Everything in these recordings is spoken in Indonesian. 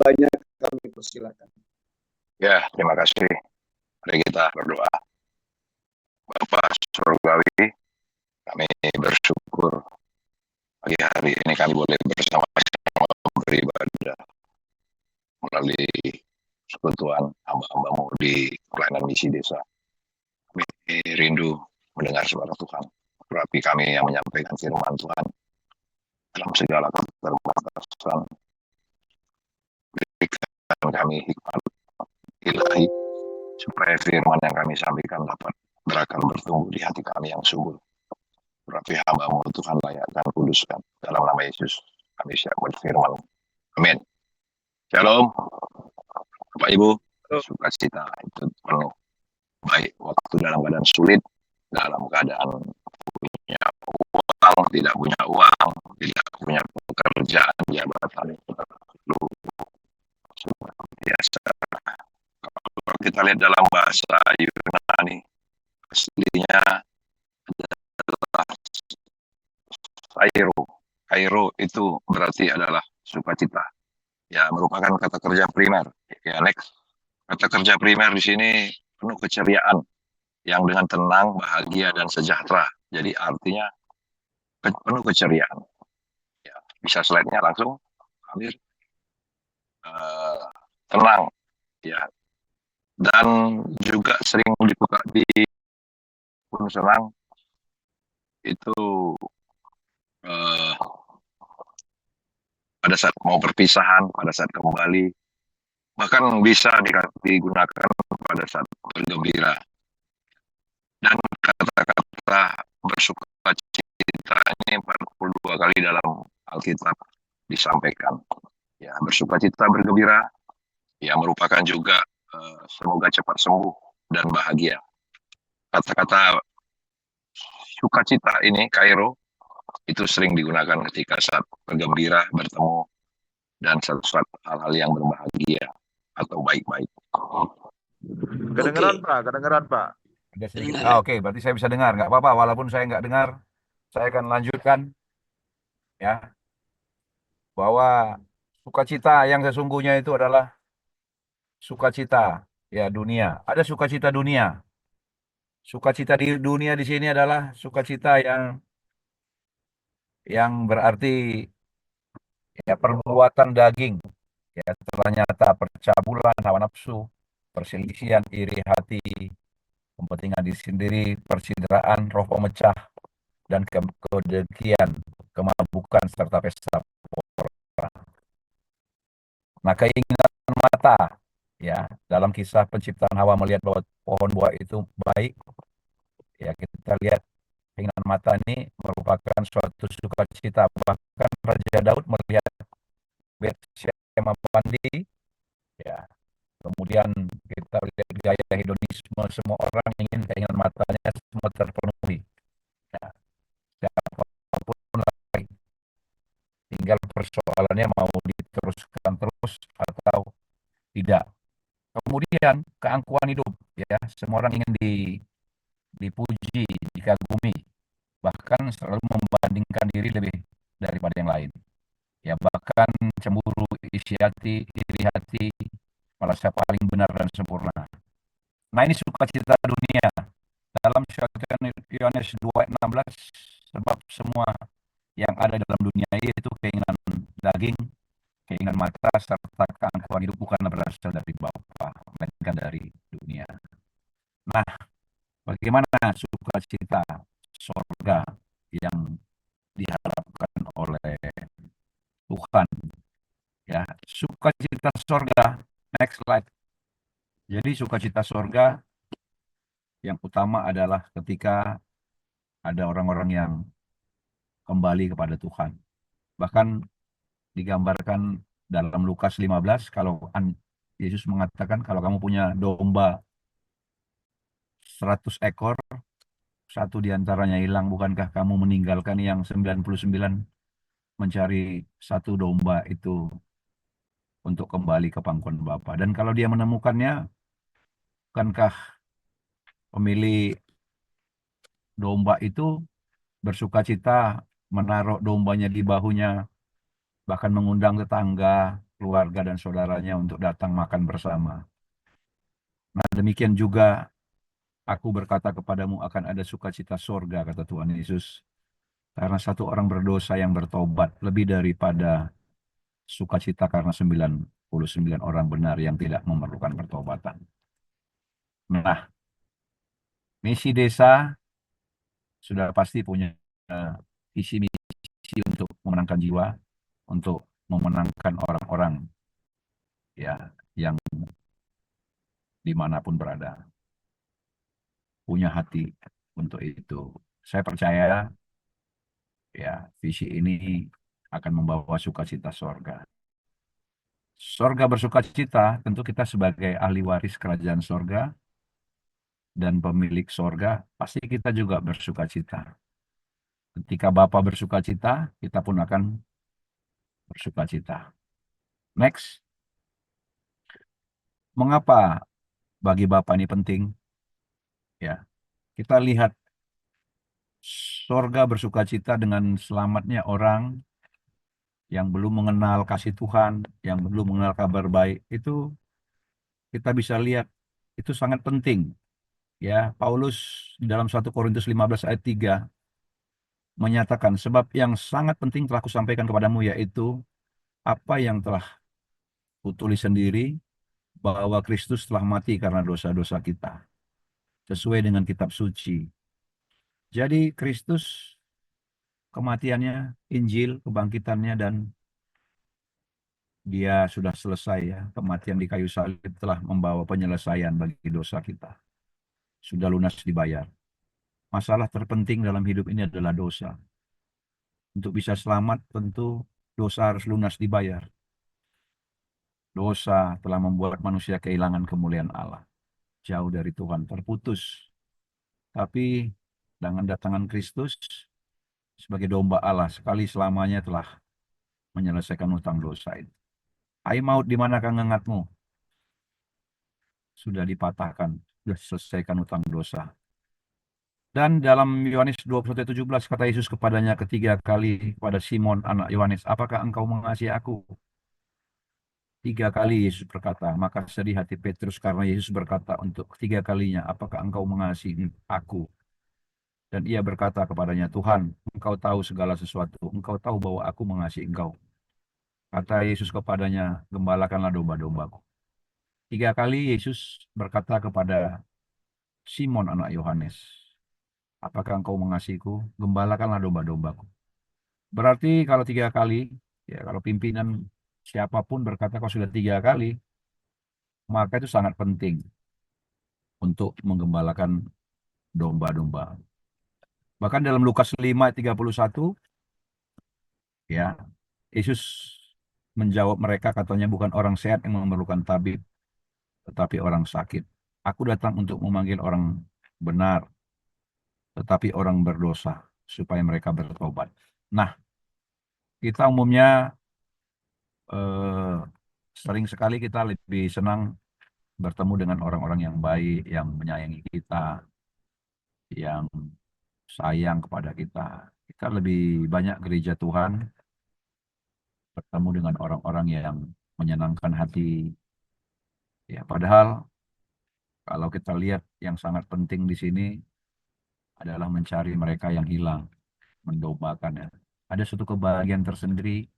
doanya kami persilakan. Ya, terima kasih. Mari kita berdoa. Bapa Surgawi, kami bersyukur pagi hari ini kami boleh bersama-sama beribadah melalui persekutuan hamba-hambamu di pelayanan misi desa. Kami rindu mendengar suara Tuhan. Tetapi kami yang menyampaikan firman Tuhan dalam segala keterbatasan, berikan kami hikmat ilahi supaya firman yang kami sampaikan dapat berakar bertumbuh di hati kami yang subur. Berarti hamba-Mu Tuhan layakkan, kuduskan. Dalam nama Yesus kami siap berfirman. Amin. Shalom. Bapak Ibu, sukacita itu penuh. Baik waktu dalam keadaan sulit, dalam keadaan punya uang, tidak punya uang, tidak punya pekerjaan, jabatan, perlu seperti biasa. Kalau kita lihat dalam bahasa Yunani, aslinya adalah Kairo itu berarti adalah sukacita. Ya, merupakan kata kerja primer. Ya, next. Kata kerja primer di sini penuh keceriaan yang dengan tenang, bahagia, dan sejahtera. Jadi artinya penuh keceriaan. Ya, bisa slide-nya langsung, Amir. Tenang, ya. Dan juga sering dibuka di pun senang itu pada saat mau perpisahan, pada saat kembali, bahkan bisa digunakan pada saat bergembira. Dan kata-kata bersuka cita ini 42 kali dalam Alkitab disampaikan. Ya, bersuka cita, bergembira, ya merupakan juga semoga cepat sembuh dan bahagia. Kata-kata sukacita ini, Kairo, itu sering digunakan ketika saat bergembira, bertemu, dan saat hal-hal yang berbahagia atau baik-baik. Kedengeran Pak, kedengeran Pak. Oke, berarti saya bisa dengar, nggak apa-apa. Walaupun saya nggak dengar, saya akan lanjutkan ya bahwa sukacita yang sesungguhnya itu adalah sukacita ya dunia. Ada sukacita dunia. Sukacita di dunia di sini adalah sukacita yang berarti ya perbuatan daging, ya telah nyata percabulan, hawa nafsu, perselisihan, iri hati, kepentingan diri sendiri, persideraan, roh pemecah, dan kedengkian, kemabukan, serta pesta pora. Nah, keinginan mata, ya dalam kisah penciptaan Hawa melihat bahwa pohon buah itu baik, ya kita lihat keinginan mata ini merupakan suatu sukacita. Bahkan Raja Daud melihat Betsyeba mandi, ya kemudian kita lihat gaya hedonisme semua orang ingin keinginan matanya semua terpenuhi. Ya, siapapun lagi. Tinggal persoalannya mau diteruskan terus atau tidak. Kemudian keangkuhan hidup, ya semua orang ingin dipuji, dikagumi, bahkan selalu membandingkan diri lebih daripada yang lain. Ya bahkan cemburu, isi hati, iri hati, merasa paling benar dan sempurna. Nah ini sukacita dunia. Dalam surat Yohanes 2:16, sebab semua yang ada dalam dunia itu keinginan daging, keinginan mata, serta keangkuhan hidup bukanlah berasal dari Bapa, melainkan dari dunia. Nah, bagaimana sukacita sorga yang diharapkan oleh Tuhan? Ya, sukacita sorga. Next slide. Jadi sukacita sorga yang utama adalah ketika ada orang-orang yang kembali kepada Tuhan. Bahkan digambarkan dalam Lukas 15, kalau Yesus mengatakan kalau kamu punya domba 100 ekor, satu diantaranya hilang, bukankah kamu meninggalkan yang 99 mencari satu domba itu untuk kembali ke pangkuan Bapa? Dan kalau dia menemukannya, bukankah pemilik domba itu bersukacita menaruh dombanya di bahunya, bahkan mengundang tetangga, keluarga dan saudaranya untuk datang makan bersama. Nah, demikian juga aku berkata kepadamu akan ada sukacita sorga, kata Tuhan Yesus. Karena satu orang berdosa yang bertobat lebih daripada sukacita karena 99 orang benar yang tidak memerlukan pertobatan. Nah, misi desa sudah pasti punya visi misi untuk memenangkan jiwa, untuk memenangkan orang-orang ya yang dimanapun berada, punya hati untuk itu. Saya percaya ya visi ini akan membawa sukacita sorga. Sorga bersukacita, tentu kita sebagai ahli waris kerajaan sorga dan pemilik sorga, pasti kita juga bersukacita. Ketika Bapa bersukacita, kita pun akan bersukacita. Next, mengapa bagi Bapa ini penting? Ya, kita lihat sorga bersukacita dengan selamatnya orang yang belum mengenal kasih Tuhan, yang belum mengenal kabar baik, itu kita bisa lihat itu sangat penting. Ya, Paulus dalam 1 Korintus 15 ayat 3 menyatakan, sebab yang sangat penting telah kusampaikan kepadamu, yaitu apa yang telah kutulis sendiri, bahwa Kristus telah mati karena dosa-dosa kita, sesuai dengan kitab suci. Jadi Kristus, kematiannya, Injil, kebangkitannya, dan dia sudah selesai ya. Kematian di kayu salib telah membawa penyelesaian bagi dosa kita. Sudah lunas dibayar. Masalah terpenting dalam hidup ini adalah dosa. Untuk bisa selamat tentu dosa harus lunas dibayar. Dosa telah membuat manusia kehilangan kemuliaan Allah. Jauh dari Tuhan, terputus. Tapi dengan datangan Kristus sebagai domba Allah, sekali selamanya telah menyelesaikan utang dosa itu. Hai maut, di manakah ngengatmu? Sudah dipatahkan, sudah selesaikan utang dosa. Dan dalam Yohanes 21:17 kata Yesus kepadanya ketiga kali kepada Simon anak Yohanes, apakah engkau mengasihi aku? 3 kali Yesus berkata, maka sedih hati Petrus karena Yesus berkata untuk ketiga kalinya, apakah engkau mengasihi aku? Dan ia berkata kepadanya, Tuhan, engkau tahu segala sesuatu, engkau tahu bahwa aku mengasihi engkau. Kata Yesus kepadanya, gembalakanlah domba-dombaku. 3 kali Yesus berkata kepada Simon anak Yohanes, apakah engkau mengasihiku? Gembalakanlah domba-dombaku. Berarti kalau 3 kali, ya kalau pimpinan siapapun berkata kau sudah 3 kali, maka itu sangat penting untuk menggembalakan domba-domba. Bahkan dalam Lukas 5:31, ya, Yesus menjawab mereka, katanya bukan orang sehat yang memerlukan tabib, tetapi orang sakit. Aku datang untuk memanggil orang benar, tetapi orang berdosa, supaya mereka bertobat. Nah, kita umumnya sering sekali kita lebih senang bertemu dengan orang-orang yang baik, yang menyayangi kita, yang sayang kepada kita. Kita lebih banyak gereja Tuhan bertemu dengan orang-orang yang menyenangkan hati. Ya, padahal kalau kita lihat yang sangat penting di sini adalah mencari mereka yang hilang, mendombakan ya. Ada suatu kebahagiaan tersendiri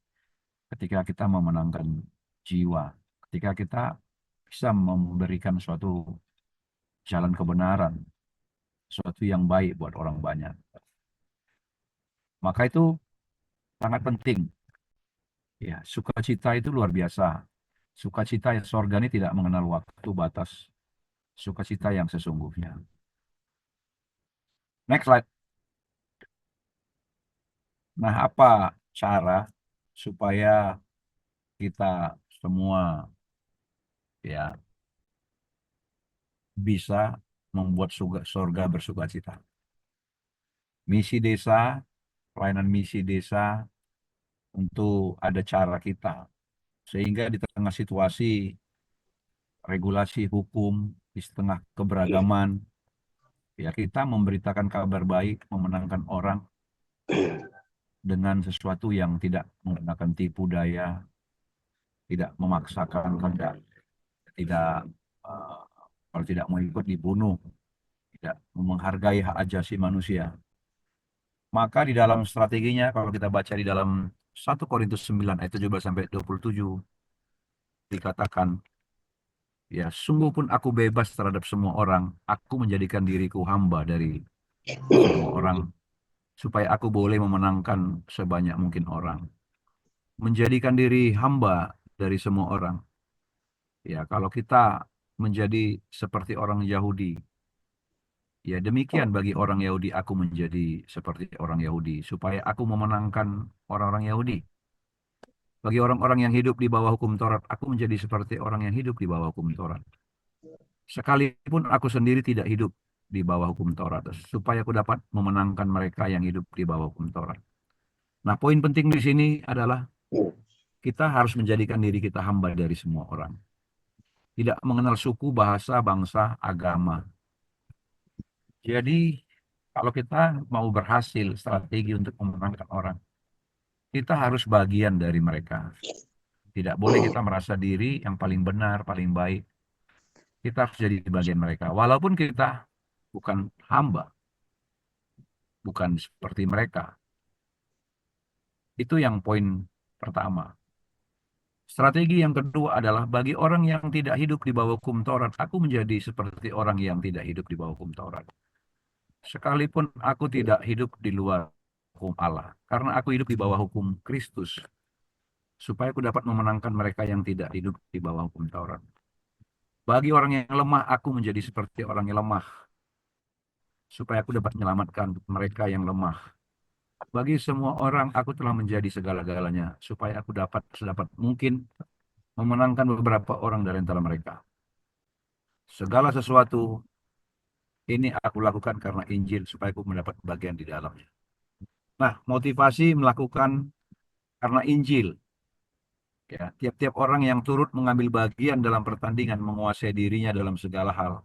ketika kita memenangkan jiwa, ketika kita bisa memberikan suatu jalan kebenaran, sesuatu yang baik buat orang banyak. Maka itu sangat penting. Ya, sukacita itu luar biasa. Sukacita yang sorga ini tidak mengenal waktu batas. Sukacita yang sesungguhnya. Next slide. Nah, apa cara supaya kita semua ya bisa membuat sorga bersukacita? Misi desa, pelayanan misi desa, tentu ada cara kita. Sehingga di tengah situasi regulasi hukum, di tengah keberagaman, ya kita memberitakan kabar baik, memenangkan orang dengan sesuatu yang tidak menggunakan tipu daya, tidak memaksakan kehendak, tidak kalau tidak mau ikut dibunuh, tidak menghargai hak asasi manusia. Maka di dalam strateginya, kalau kita baca di dalam 1 Korintus 9 ayat 17 sampai 27 dikatakan, ya sungguh pun aku bebas terhadap semua orang, aku menjadikan diriku hamba dari semua orang, supaya aku boleh memenangkan sebanyak mungkin orang. Menjadikan diri hamba dari semua orang. Ya, kalau kita menjadi seperti orang Yahudi, ya demikian bagi orang Yahudi, aku menjadi seperti orang Yahudi, supaya aku memenangkan orang-orang Yahudi. Bagi orang-orang yang hidup di bawah hukum Taurat, aku menjadi seperti orang yang hidup di bawah hukum Taurat. Sekalipun aku sendiri tidak hidup di bawah hukum Taurat, supaya aku dapat memenangkan mereka yang hidup di bawah hukum Taurat. Nah, poin penting di sini adalah kita harus menjadikan diri kita hamba dari semua orang. Tidak mengenal suku, bahasa, bangsa, agama. Jadi, kalau kita mau berhasil strategi untuk memenangkan orang, kita harus bagian dari mereka. Tidak boleh kita merasa diri yang paling benar, paling baik. Kita harus jadi bagian mereka. Walaupun kita bukan hamba, bukan seperti mereka. Itu yang poin pertama. Strategi yang kedua adalah bagi orang yang tidak hidup di bawah hukum Taurat, aku menjadi seperti orang yang tidak hidup di bawah hukum Taurat. Sekalipun aku tidak hidup di luar hukum Allah, karena aku hidup di bawah hukum Kristus, supaya aku dapat memenangkan mereka yang tidak hidup di bawah hukum Taurat. Bagi orang yang lemah, aku menjadi seperti orang yang lemah, supaya aku dapat menyelamatkan mereka yang lemah. Bagi semua orang, aku telah menjadi segala-galanya, supaya aku dapat sedapat mungkin memenangkan beberapa orang dari antara mereka. Segala sesuatu ini aku lakukan karena Injil, supaya aku mendapat bagian di dalamnya. Nah, motivasi melakukan karena Injil. Ya, tiap-tiap orang yang turut mengambil bagian dalam pertandingan menguasai dirinya dalam segala hal.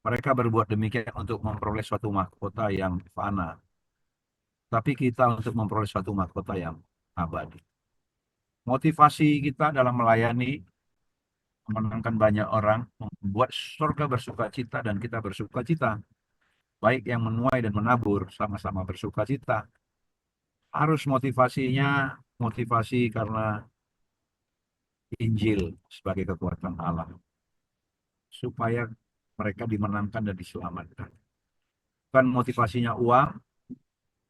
Mereka berbuat demikian untuk memperoleh suatu mahkota yang fana. Tapi kita untuk memperoleh suatu mahkota yang abadi. Motivasi kita dalam melayani, memenangkan banyak orang, membuat surga bersuka cita dan kita bersuka cita. Baik yang menuai dan menabur sama-sama bersuka cita. Harus motivasinya, motivasi karena Injil sebagai kekuatan Allah. Supaya mereka dimenangkan dan diselamatkan. Bukan motivasinya uang,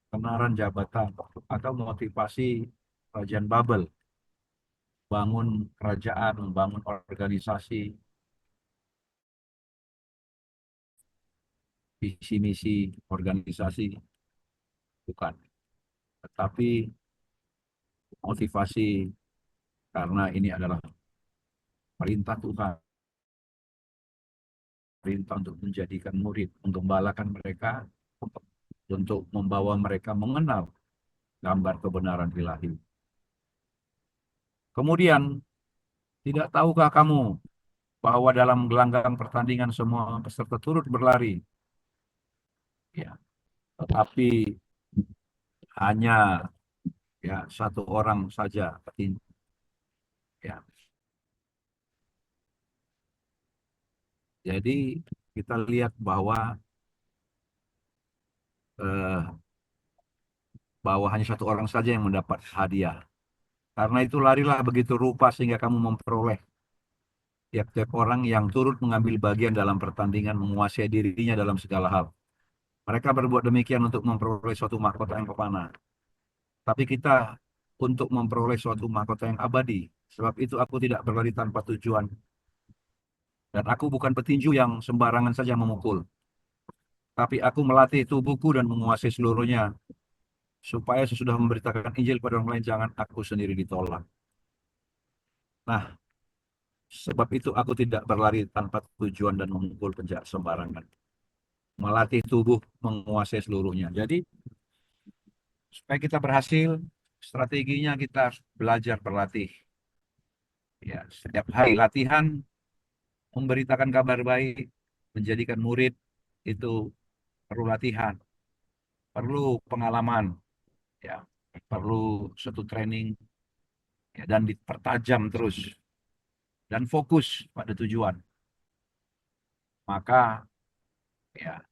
kenaran jabatan, atau motivasi kerajaan Babel. Bangun kerajaan, membangun organisasi, visi misi organisasi, bukan. Tetapi motivasi karena ini adalah perintah Tuhan. Perintah untuk menjadikan murid, menggembalakan mereka, untuk membawa mereka mengenal gambar kebenaran ilahi. Kemudian, tidak tahukah kamu bahwa dalam gelanggang pertandingan semua peserta turut berlari? Ya, tetapi hanya ya satu orang saja petinju. Ya. Jadi kita lihat bahwa hanya satu orang saja yang mendapat hadiah. Karena itu larilah begitu rupa sehingga kamu memperoleh tiap-tiap orang yang turut mengambil bagian dalam pertandingan menguasai dirinya dalam segala hal. Mereka berbuat demikian untuk memperoleh suatu mahkota yang fana. Tapi kita untuk memperoleh suatu mahkota yang abadi. Sebab itu aku tidak berlari tanpa tujuan. Dan aku bukan petinju yang sembarangan saja memukul. Tapi aku melatih tubuhku dan menguasai seluruhnya. Supaya sesudah memberitakan Injil pada orang lain, jangan aku sendiri ditolak. Nah, sebab itu aku tidak berlari tanpa tujuan dan memukul penjahat sembarangan. Melatih tubuh, menguasai seluruhnya. Jadi, supaya kita berhasil, strateginya kita harus belajar berlatih. Ya, setiap hari latihan, memberitakan kabar baik, menjadikan murid, itu perlu latihan, perlu pengalaman, ya, perlu suatu training, ya, dan dipertajam terus dan fokus pada tujuan, maka ya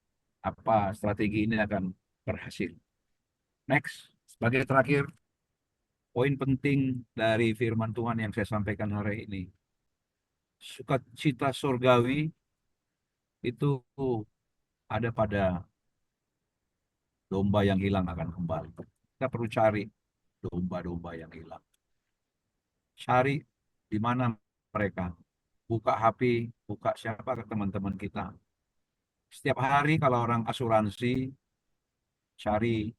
strategi ini akan berhasil. Next, sebagai terakhir, poin penting dari firman Tuhan yang saya sampaikan hari ini, sukacita surgawi itu ada pada domba yang hilang akan kembali. Kita perlu cari domba-domba yang hilang. Cari di mana mereka. Buka HP, buka siapa ke teman-teman kita. Setiap hari kalau orang asuransi, cari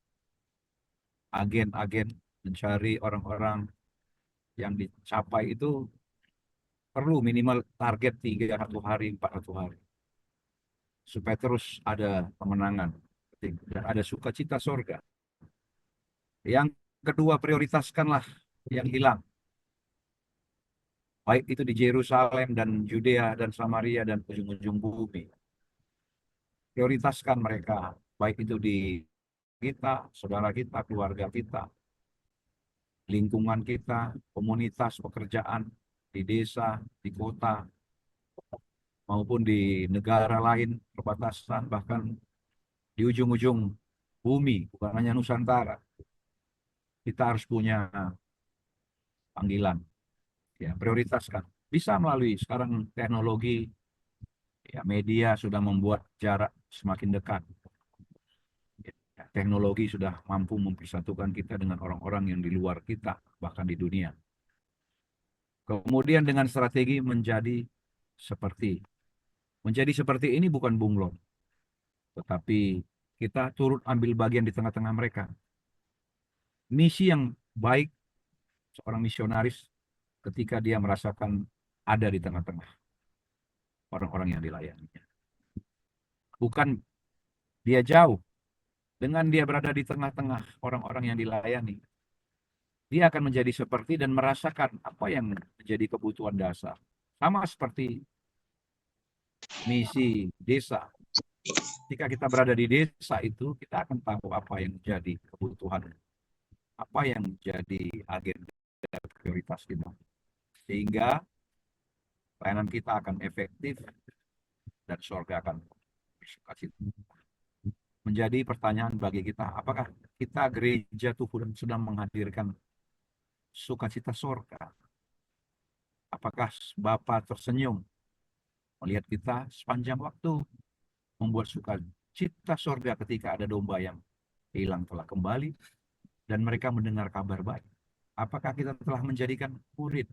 agen-agen, mencari orang-orang yang dicapai itu perlu minimal target 3 hari, 4 hari. Supaya terus ada kemenangan dan ada sukacita surga. Yang kedua, prioritaskanlah yang hilang. Baik itu di Yerusalem dan Judea dan Samaria dan ujung-ujung bumi. Prioritaskan mereka, baik itu di kita, saudara kita, keluarga kita, lingkungan kita, komunitas, pekerjaan, di desa, di kota, maupun di negara lain, perbatasan, bahkan di ujung-ujung bumi, bukan hanya Nusantara. Kita harus punya panggilan. Ya, prioritaskan. Bisa melalui sekarang teknologi, ya, media sudah membuat jarak semakin dekat. Ya, teknologi sudah mampu mempersatukan kita dengan orang-orang yang di luar kita, bahkan di dunia. Kemudian dengan strategi menjadi seperti ini bukan bunglon, tetapi kita turut ambil bagian di tengah-tengah mereka. Misi yang baik seorang misionaris ketika dia merasakan ada di tengah-tengah orang-orang yang dilayaninya. Bukan dia jauh, dengan dia berada di tengah-tengah orang-orang yang dilayani, dia akan menjadi seperti dan merasakan apa yang menjadi kebutuhan dasar. Sama seperti misi desa. Ketika kita berada di desa itu, kita akan tahu apa yang menjadi kebutuhan, apa yang menjadi agenda prioritas kita. Sehingga pelayanan kita akan efektif dan surga akan bersukacita. Menjadi pertanyaan bagi kita, apakah kita gereja Tuhan sedang menghadirkan sukacita surga? Apakah Bapa tersenyum melihat kita sepanjang waktu, membuat sukacita surga ketika ada domba yang hilang telah kembali dan mereka mendengar kabar baik? Apakah kita telah menjadikan murid?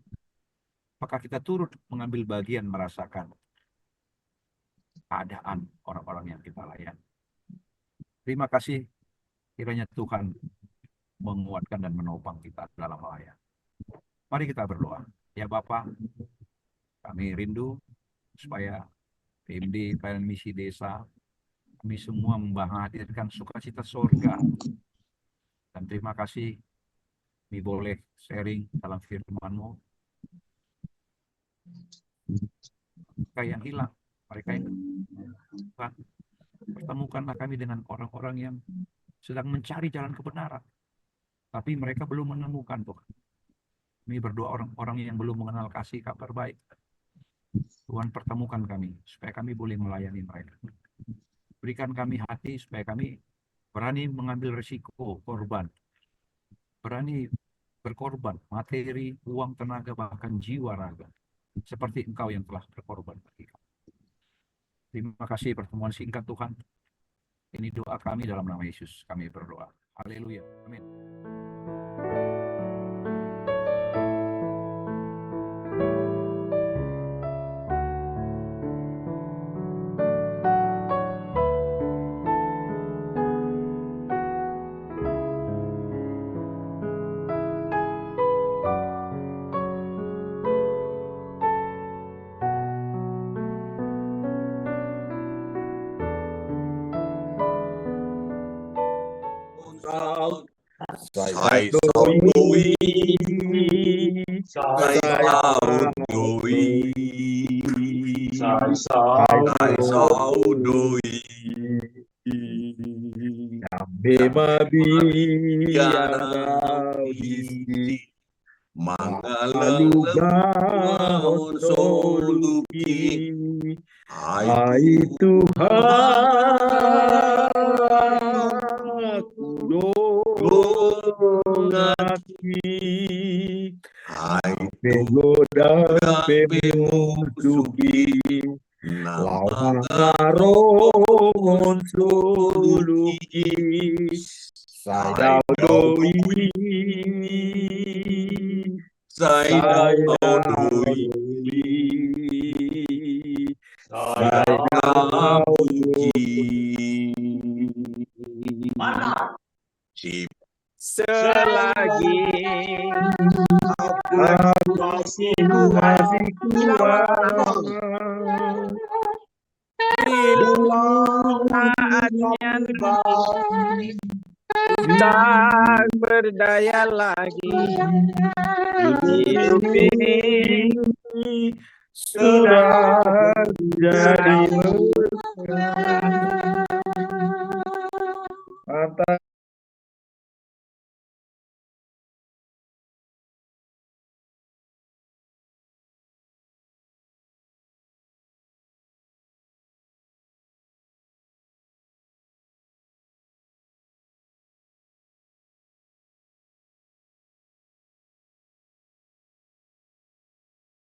Apakah kita turut mengambil bagian merasakan keadaan orang-orang yang kita layani? Terima kasih, kiranya Tuhan menguatkan dan menopang kita dalam melayani. Mari kita berdoa. Ya Bapa, kami rindu supaya PMD, pelayanan misi desa, kami semua menghadirkan sukacita surga. Dan terima kasih, kami boleh sharing dalam firman-Mu. Mereka yang hilang, mereka yang Tuhan, pertemukanlah kami dengan orang-orang yang sedang mencari jalan kebenaran, tapi mereka belum menemukan Tuhan. Kami berdoa orang-orang yang belum mengenal kasih kabar baik. Tuhan, pertemukan kami supaya kami boleh melayani mereka. Berikan kami hati supaya kami berani mengambil risiko korban, berani berkorban materi, uang, tenaga, bahkan jiwa raga, seperti Engkau yang telah berkorban bagi kami. Terima kasih pertemuan singkat Tuhan. Ini doa kami dalam nama Yesus. Kami berdoa. Haleluya. Amin. Sai sao đôi, sai sao đôi, sai sao đôi. Bema Biara isi Mangalalawon soluki. Hai Tuhan, aku dongaki. Hai Pegoda pemusuki, lawan karomon suluki. Saya doi, Saya doi, saya Sip. Selagi aku masih kurang. saatnya tak berdaya lagi. Hidup ini Sudah jadi berkah.